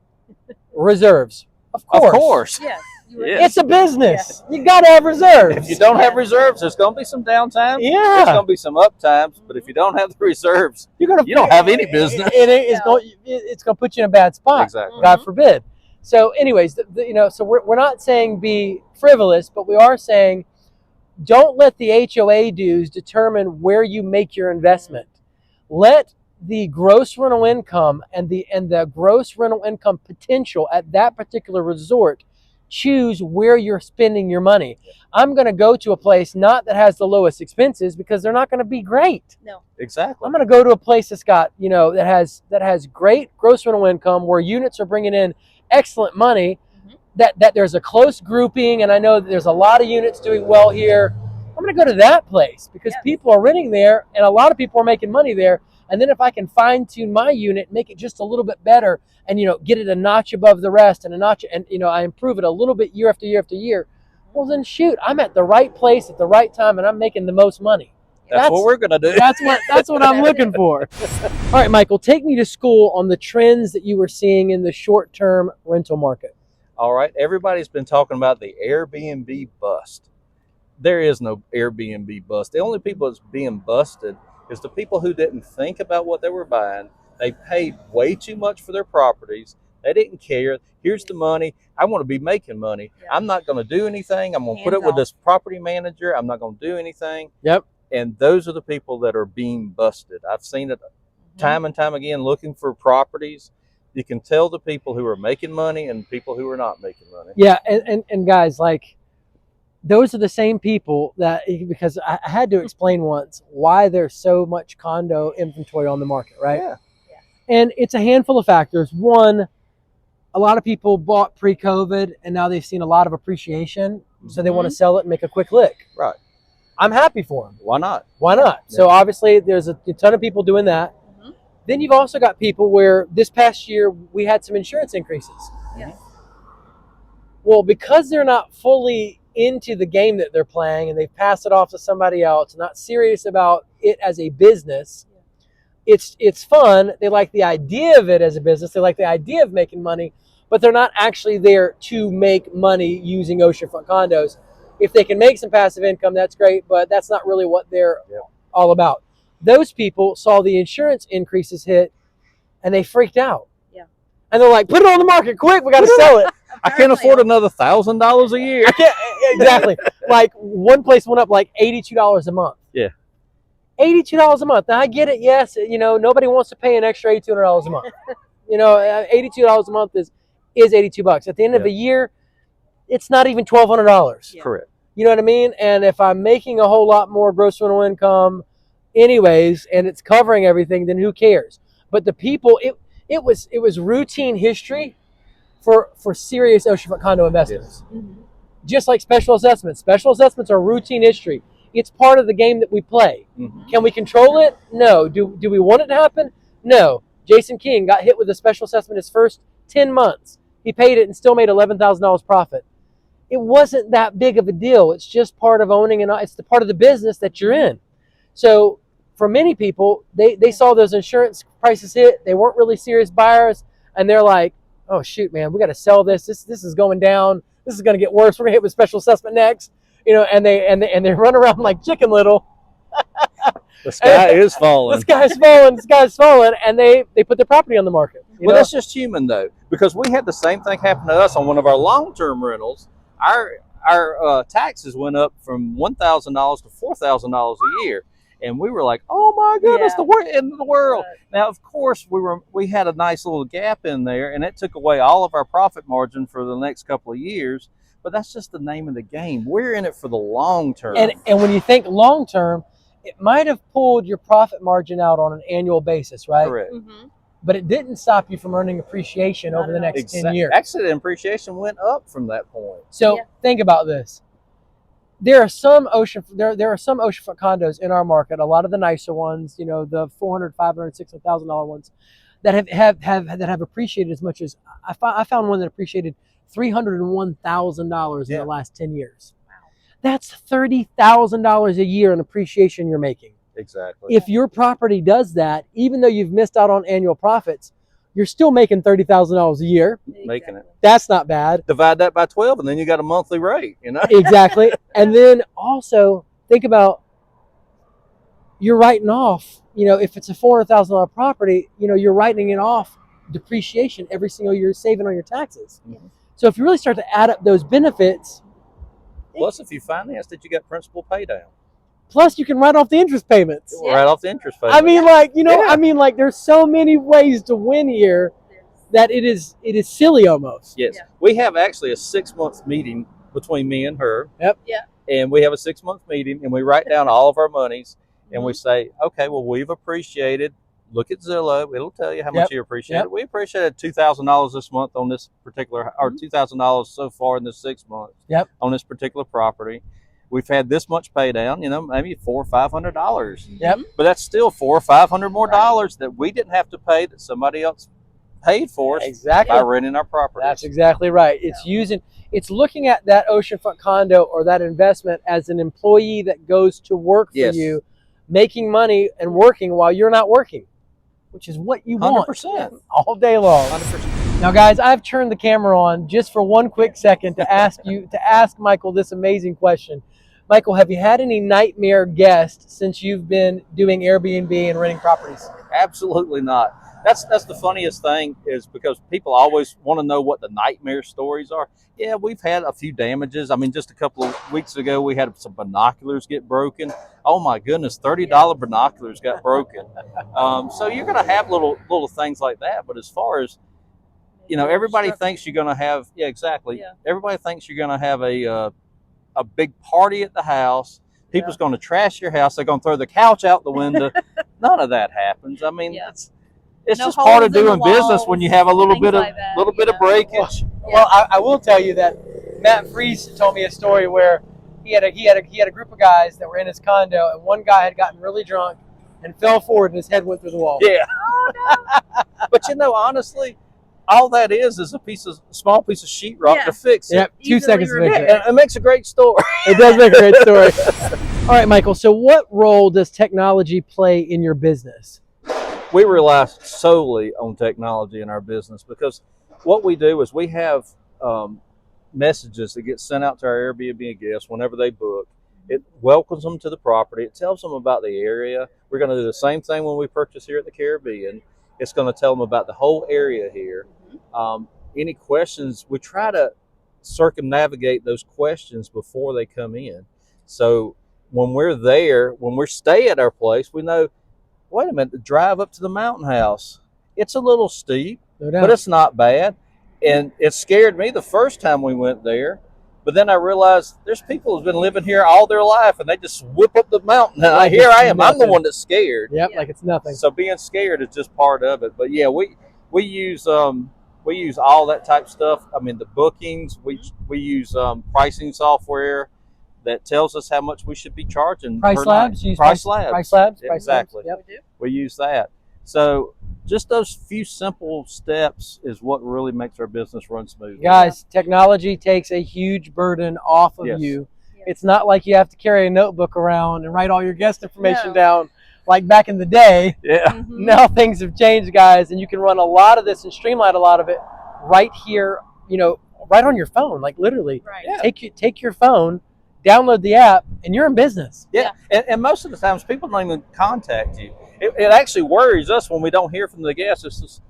S1: reserves? Of course.
S2: Of course.
S3: Yes.
S1: It's a business. Yeah. You got to have reserves.
S2: If you don't have reserves, there's going to be some downtime.
S1: Yeah.
S2: There's going to be some up times. But if you don't have the reserves, you don't have any business.
S1: It's going to put you in a bad spot.
S2: Exactly.
S1: God forbid. So anyways, so we're not saying be frivolous, but we are saying don't let the HOA dues determine where you make your investment. Let the gross rental income and the gross rental income potential at that particular resort choose where you're spending your money. I'm going to go to a place not that has the lowest expenses, because they're not going to be great.
S3: No.
S2: Exactly.
S1: I'm going to go to a place that's got, that has great gross rental income, where units are bringing in excellent money, that there's a close grouping, and I know that there's a lot of units doing well here. I'm going to go to that place because people are renting there, and a lot of people are making money there. And then if I can fine tune my unit, make it just a little bit better, and get it a notch above the rest, and a notch, and I improve it a little bit year after year after year, well then shoot, I'm at the right place at the right time, and I'm making the most money.
S2: That's what we're gonna do.
S1: That's what I'm looking for. All right, Michael, take me to school on the trends that you were seeing in the short-term rental market.
S2: All right, everybody's been talking about the Airbnb bust. There is no Airbnb bust. The only people that's being busted is the people who didn't think about what they were buying. They paid way too much for their properties. They didn't care. Here's the money. I want to be making money. Yeah. I'm not going to do anything. I'm going to put it with this property manager. I'm not going to do anything.
S1: Yep.
S2: And those are the people that are being busted. I've seen it time and time again looking for properties. You can tell the people who are making money and people who are not making money.
S1: Yeah, and guys, like, those are the same people that, because I had to explain once why there's so much condo inventory on the market, right?
S2: Yeah.
S1: And it's a handful of factors. One, a lot of people bought pre-COVID and now they've seen a lot of appreciation, so they want to sell it and make a quick lick.
S2: Right.
S1: I'm happy for them.
S2: Why not?
S1: Why not? Yeah. So obviously there's a ton of people doing that. Then you've also got people where this past year we had some insurance increases.
S3: Yes.
S1: Well, because they're not fully into the game that they're playing and they pass it off to somebody else, not serious about it as a business, it's fun. They like the idea of it as a business. They like the idea of making money, but they're not actually there to make money using oceanfront condos. If they can make some passive income, that's great, but that's not really what they're all about. Those people saw the insurance increases hit and they freaked out. Yeah. And they're like, put it on the market quick. We got to sell it.
S2: I can't afford another $1,000 a year.
S1: I can't, exactly. Like one place went up like $82 a month.
S2: Yeah.
S1: $82 a month. Now I get it. Yes. You know, nobody wants to pay an extra $8,200 a month. You know, $82 a month is $82. At the end of the year, it's not even $1,200.
S2: Yeah. Correct.
S1: You know what I mean? And if I'm making a whole lot more gross rental income anyways, and it's covering everything, then who cares? But the people, it was routine history for serious oceanfront condo investors. Yes. Just like special assessments. Special assessments are routine history. It's part of the game that we play. Can we control it? No. Do we want it to happen? No. Jason King got hit with a special assessment his first 10 months. He paid it and still made $11,000 profit. It wasn't that big of a deal. It's just part of owning, and it's the part of the business that you're in. So for many people, they saw those insurance prices hit. They weren't really serious buyers, and they're like, oh shoot, man, we got to sell this. This is going down. This is going to get worse. We're going to hit with special assessment next. You know, and they run around like Chicken Little.
S2: The sky is falling.
S1: The sky's falling. The sky's falling, and they put their property on the market.
S2: Well, that's just human though, because we had the same thing happen to us on one of our long-term rentals. Our taxes went up from $1,000 to $4,000 a year. And we were like, "Oh my goodness, the end of the world!" Now, of course, we had a nice little gap in there, and it took away all of our profit margin for the next couple of years. But that's just the name of the game. We're in it for the long term.
S1: And when you think long term, it might have pulled your profit margin out on an annual basis, right?
S2: Correct.
S1: But it didn't stop you from earning appreciation over the next 10 years.
S2: Actually, the appreciation went up from that point.
S1: So think about this. There are some oceanfront condos in our market, a lot of the nicer ones, you know, the $400,000, $500,000, $600,000 ones that have appreciated as much as I found one that appreciated $301,000 in the last 10 years. Wow. That's $30,000 a year in appreciation you're making.
S2: Exactly.
S1: If your property does that, even though you've missed out on annual profits, you're still making $30,000 a year.
S2: Making it.
S1: That's not bad.
S2: Divide that by 12, and then you got a monthly rate, you know?
S1: Exactly. And then also think about, you're writing off, you know, if it's a $400,000 property, you know, you're writing it off depreciation every single year, saving on your taxes. So if you really start to add up those benefits.
S2: Plus, if you finance it, you got principal pay down.
S1: Plus, you can write off the interest payments.
S2: Write off the interest payments.
S1: I mean, like, you know, I mean, like, there's so many ways to win here that it is silly almost.
S2: Yes. We have actually a 6-month meeting between me and her.
S1: Yep.
S3: Yeah.
S2: And we have a 6-month meeting, and we write down all of our monies, and we say, okay, well, we've appreciated. Look at Zillow. It'll tell you how much you appreciated. We appreciated $2,000 this month on this particular, or $2,000 so far in this 6 months on this particular property. We've had this much pay down, you know, maybe $400 or $500.
S1: Yep.
S2: But that's still $400 or $500 more dollars that we didn't have to pay, that somebody else paid for us by renting our property.
S1: That's exactly right. It's looking at that oceanfront condo or that investment as an employee that goes to work for you, making money and working while you're not working, which is what you want
S2: 100%.
S1: all day long.
S2: 100%.
S1: Now, guys, I've turned the camera on just for one quick second to ask Michael this amazing question. Michael, have you had any nightmare guests since you've been doing Airbnb and renting properties?
S2: Absolutely not. That's the funniest thing, is because people always want to know what the nightmare stories are. Yeah, we've had a few damages. I mean, just a couple of weeks ago, we had some binoculars get broken. Oh my goodness, $30 binoculars got broken. So you're going to have little things like that. But as far as, you know, everybody thinks you're going to have, yeah, exactly. Yeah. Everybody thinks you're going to have a big party at the house. People's going to trash your house. They're going to throw the couch out the window. None of that happens. I mean, it's
S3: No
S2: just part of doing
S3: walls,
S2: business when you have a little bit of
S3: like that,
S2: of breakage.
S1: Well, I will tell you that Matt Freese told me a story where he had a group of guys that were in his condo, and one guy had gotten really drunk and fell forward, and his head went through the wall.
S2: Yeah. Oh, no. But you know, honestly, all that is a small piece of sheetrock to fix it.
S1: Yep, 2 seconds to fix it.
S2: And it makes a great story.
S1: It does make a great story. All right, Michael. So, what role does technology play in your business?
S2: We rely solely on technology in our business, because what we do is we have messages that get sent out to our Airbnb guests whenever they book. It welcomes them to the property. It tells them about the area. We're going to do the same thing when we purchase here at the Caribbean. It's going to tell them about the whole area here. Any questions, we try to circumnavigate those questions before they come in. So when we're there, when we stay at our place, we know, wait a minute, the drive up to the mountain house, it's a little steep, but it's not bad. And it scared me the first time we went there. But then I realized there's people who've been living here all their life, and they just whip up the mountain. And here I am. I'm the one that's scared.
S1: Yep, like it's nothing.
S2: So being scared is just part of it. But yeah, we use all that type of stuff. I mean, the bookings. We use pricing software that tells us how much we should be charging.
S1: Price Labs.
S2: Price Labs.
S1: Price Labs.
S2: Exactly.
S1: Yep.
S2: We use that. So just those few simple steps is what really makes our business run smoothly.
S1: Guys, technology takes a huge burden off of you. It's not like you have to carry a notebook around and write all your guest information down like back in the day.
S2: Yeah.
S1: Now things have changed, guys, and you can run a lot of this and streamline a lot of it right here, you know, right on your phone, like literally.
S3: Right.
S1: Yeah. Take your phone, download the app, and you're in business.
S2: Yeah. And most of the times people don't even contact you. It actually worries us when we don't hear from the guests. It's just,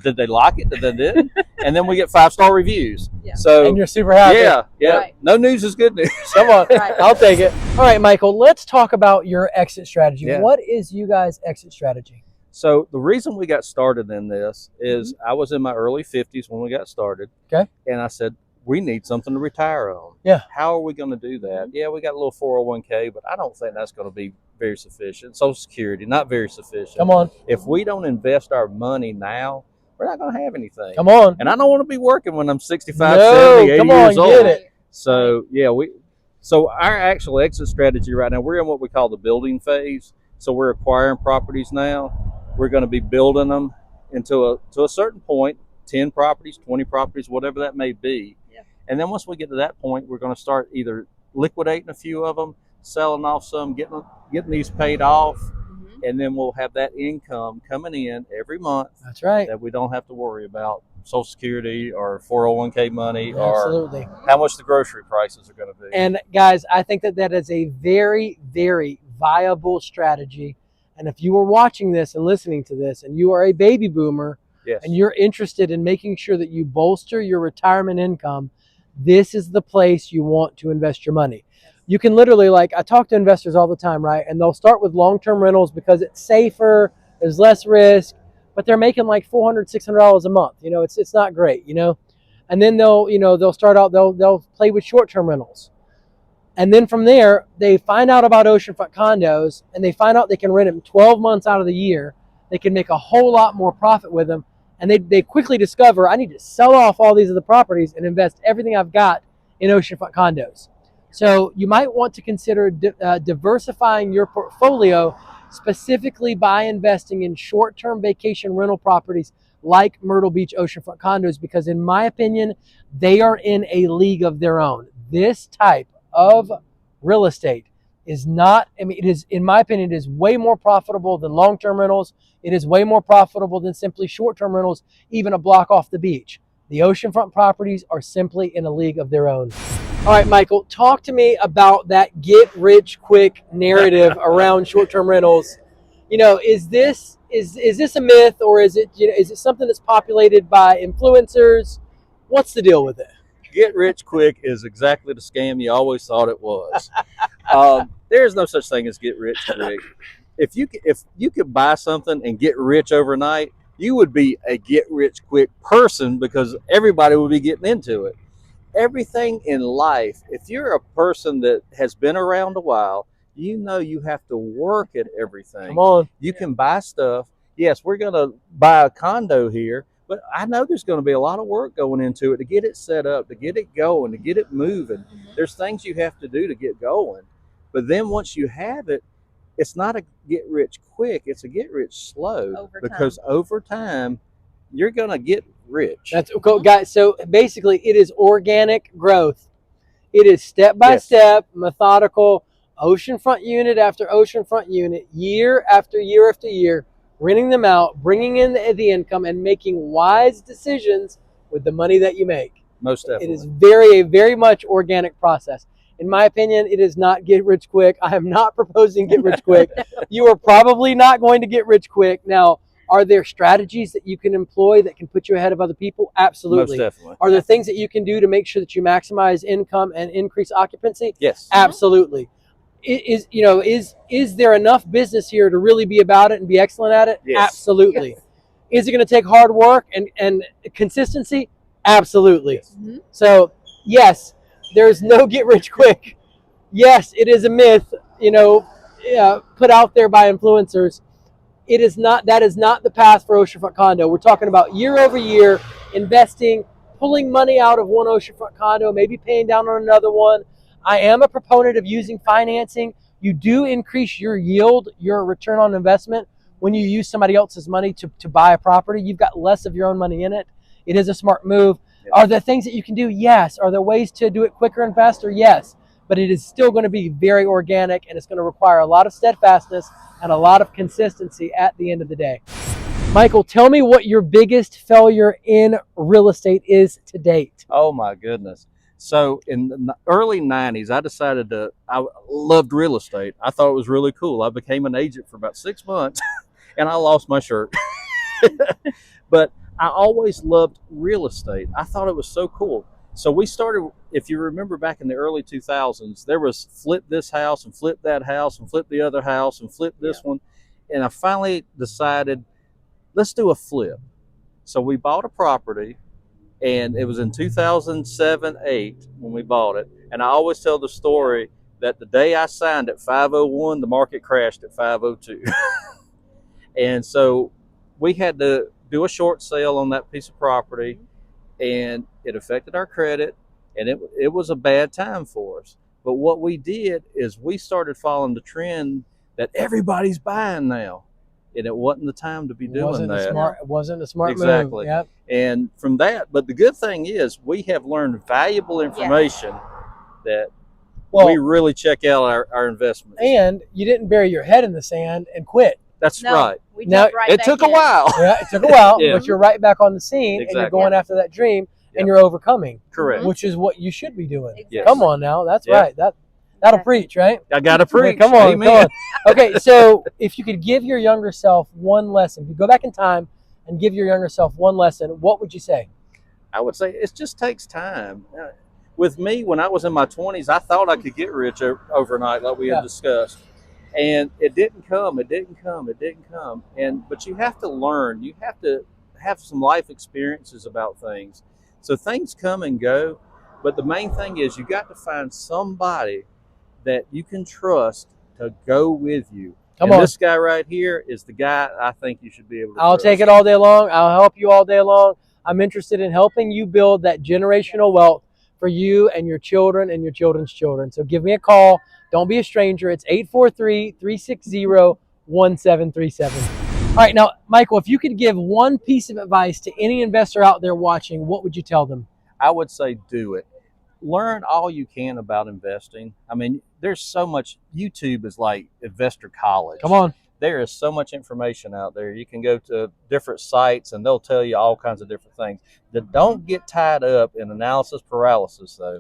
S2: did they like it? Did they didn't? And then we get 5-star reviews. Yeah. So,
S1: and you're super happy.
S2: Yeah. Right. No news is good news.
S1: Come on. I'll take it. All right, Michael, let's talk about your exit strategy. Yeah. What is you guys' exit strategy?
S2: So the reason we got started in this is I was in my early 50s when we got started.
S1: Okay.
S2: And I said, we need something to retire on.
S1: Yeah.
S2: How are we going to do that? Yeah, we got a little 401k, but I don't think that's going to be very sufficient. Social Security, not very sufficient.
S1: Come on.
S2: If we don't invest our money now, we're not going to have anything.
S1: Come on.
S2: And I don't want to be working when I'm 65, 70, 80 years old.
S1: Get it.
S2: So, yeah, so our actual exit strategy right now, we're in what we call the building phase. So we're acquiring properties now. We're going to be building them to a certain point, 10 properties, 20 properties, whatever that may be. And then once we get to that point, we're going to start either liquidating a few of them, selling off some, getting these paid off, and then we'll have that income coming in every month.
S1: That's right.
S2: That we don't have to worry about Social Security or 401k money
S1: Absolutely.
S2: Or how much the grocery prices are going to be.
S1: And guys, I think that is a very, very viable strategy. And if you are watching this and listening to this, and you are a baby boomer, and you're interested in making sure that you bolster your retirement income, this is the place you want to invest your money. You can literally, like, I talk to investors all the time, right? And they'll start with long-term rentals because it's safer, there's less risk, but they're making like $400, $600 a month. You know, it's not great, you know? And then they'll start out, they'll play with short-term rentals. And then from there, they find out about oceanfront condos, and they find out they can rent them 12 months out of the year. They can make a whole lot more profit with them. And they quickly discover, I need to sell off all these other properties and invest everything I've got in oceanfront condos. So you might want to consider diversifying your portfolio, specifically by investing in short-term vacation rental properties like Myrtle Beach Oceanfront Condos, because in my opinion, they are in a league of their own. This type of real estate is not, I mean, it is, in my opinion, it is way more profitable than long-term rentals. It is way more profitable than simply short-term rentals, even a block off the beach. The oceanfront properties are simply in a league of their own. All right, Michael, talk to me about that get rich quick narrative around short-term rentals. You know, is this a myth, or is it, you know, is it something that's populated by influencers? What's the deal with it?
S2: Get rich quick is exactly the scam you always thought it was. There's no such thing as get rich quick. If you could buy something and get rich overnight, you would be a get rich quick person because everybody would be getting into it. Everything in life, if you're a person that has been around a while, you know you have to work at everything.
S1: Come on.
S2: You can buy stuff. Yes, we're going to buy a condo here, but I know there's going to be a lot of work going into it to get it set up, to get it going, to get it moving. There's things you have to do to get going. But then once you have it, it's not a get rich quick, it's a get rich slow. Because over time, you're going to get rich.
S1: That's cool, guys. So basically, it is organic growth. It is step by step, methodical, oceanfront unit after oceanfront unit, year after year after year, renting them out, bringing in the income, and making wise decisions with the money that you make.
S2: Most definitely.
S1: It is very much organic process. In my opinion, it is not get rich quick. I am not proposing get rich quick. You are probably not going to get rich quick. Now, are there strategies that you can employ that can put you ahead of other people? Absolutely.
S2: Most definitely.
S1: Are there things that you can do to make sure that you maximize income and increase occupancy?
S2: Yes.
S1: Absolutely. Is there enough business here to really be about it and be excellent at it?
S2: Yes.
S1: Absolutely. Yes. Is it going to take hard work and consistency? Absolutely.
S2: Yes.
S1: So, yes, there's no get rich quick. Yes, it is a myth, put out there by influencers. It is not. That is not the path for Oceanfront Condo. We're talking about year over year investing, pulling money out of one Oceanfront Condo, maybe paying down on another one. I am a proponent of using financing. You do increase your yield, your return on investment, when you use somebody else's money to buy a property. You've got less of your own money in it. It is a smart move. Yes. Are there things that you can do? Yes. Are there ways to do it quicker and faster? Yes. But it is still going to be very organic, and it's going to require a lot of steadfastness and a lot of consistency at the end of the day. Michael, tell me what your biggest failure in real estate is to date.
S2: Oh my goodness. So in the early 90s, I loved real estate. I thought it was really cool. I became an agent for about 6 months and I lost my shirt. But I always loved real estate. I thought it was so cool. So we started, if you remember back in the early 2000s, there was flip this house and flip that house and flip the other house and flip this one. And I finally decided, let's do a flip. So we bought a property, and it was in 2007-8 when we bought it. And I always tell the story that the day I signed at 5:01, the market crashed at 5:02. And so we had to do a short sale on that piece of property, and it affected our credit, and it was a bad time for us. But what we did is we started following the trend that everybody's buying now, and it wasn't the time to be doing that.
S1: It wasn't a smart move.
S2: Exactly.
S1: Yep.
S2: And from that, but the good thing is we have learned valuable information that we really check out our investments.
S1: And you didn't bury your head in the sand and quit.
S2: That's right.
S1: Now,
S2: it took a while.
S1: Yeah, it took a while, but you're right back on the scene, and you're going after that dream, and you're overcoming.
S2: Correct.
S1: Which is what you should be doing.
S3: Exactly.
S1: Come on now, that's right. That'll preach, right?
S2: I gotta preach.
S1: Come on,
S2: Amen.
S1: come on. Okay, so if you could give your younger self one lesson, if you go back in time and give your younger self one lesson, what would you say?
S2: I would say it just takes time. With me, when I was in my 20s, I thought I could get rich overnight, like we had discussed. And it didn't come. But you have to learn. You have to have some life experiences about things. So things come and go. But the main thing is you got to find somebody that you can trust to go with you. This guy right here is the guy I think you should be able to trust.
S1: Take it all day long. I'll help you all day long. I'm interested in helping you build that generational wealth for you and your children and your children's children. So give me a call. Don't be a stranger. It's 843-360-1737. All right, now, Michael, if you could give one piece of advice to any investor out there watching, what would you tell them?
S2: I would say do it. learn all you can about investing. I mean, there's so much. YouTube is like investor college.
S1: Come on.
S2: There is so much information out there. You can go to different sites and they'll tell you all kinds of different things. Don't get tied up in analysis paralysis, though.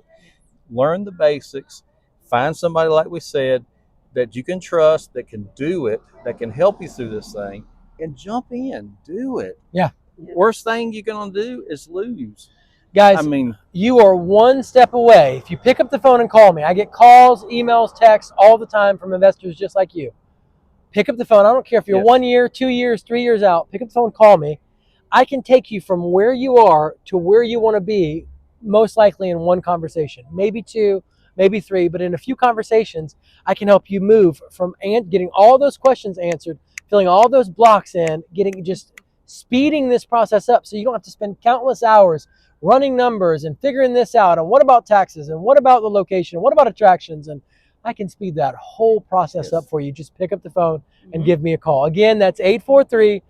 S2: Learn the basics. Find somebody, like we said, that you can trust, that can do it, that can help you through this thing, and jump in. Do it.
S1: Yeah.
S2: Worst thing you're going to do is lose.
S1: Guys,
S2: I mean,
S1: you are one step away. If you pick up the phone and call me, I get calls, emails, texts all the time from investors just like you. Pick up the phone. I don't care if you're 1 year, 2 years, 3 years out. Pick up the phone, call me. I can take you from where you are to where you want to be, most likely in one conversation, maybe two, maybe three, but in a few conversations, I can help you move from getting all those questions answered, filling all those blocks in, just speeding this process up so you don't have to spend countless hours running numbers and figuring this out. And what about taxes? And what about the location? What about attractions? And I can speed that whole process up for you. Just pick up the phone and give me a call. Again, that's 843-360-1737.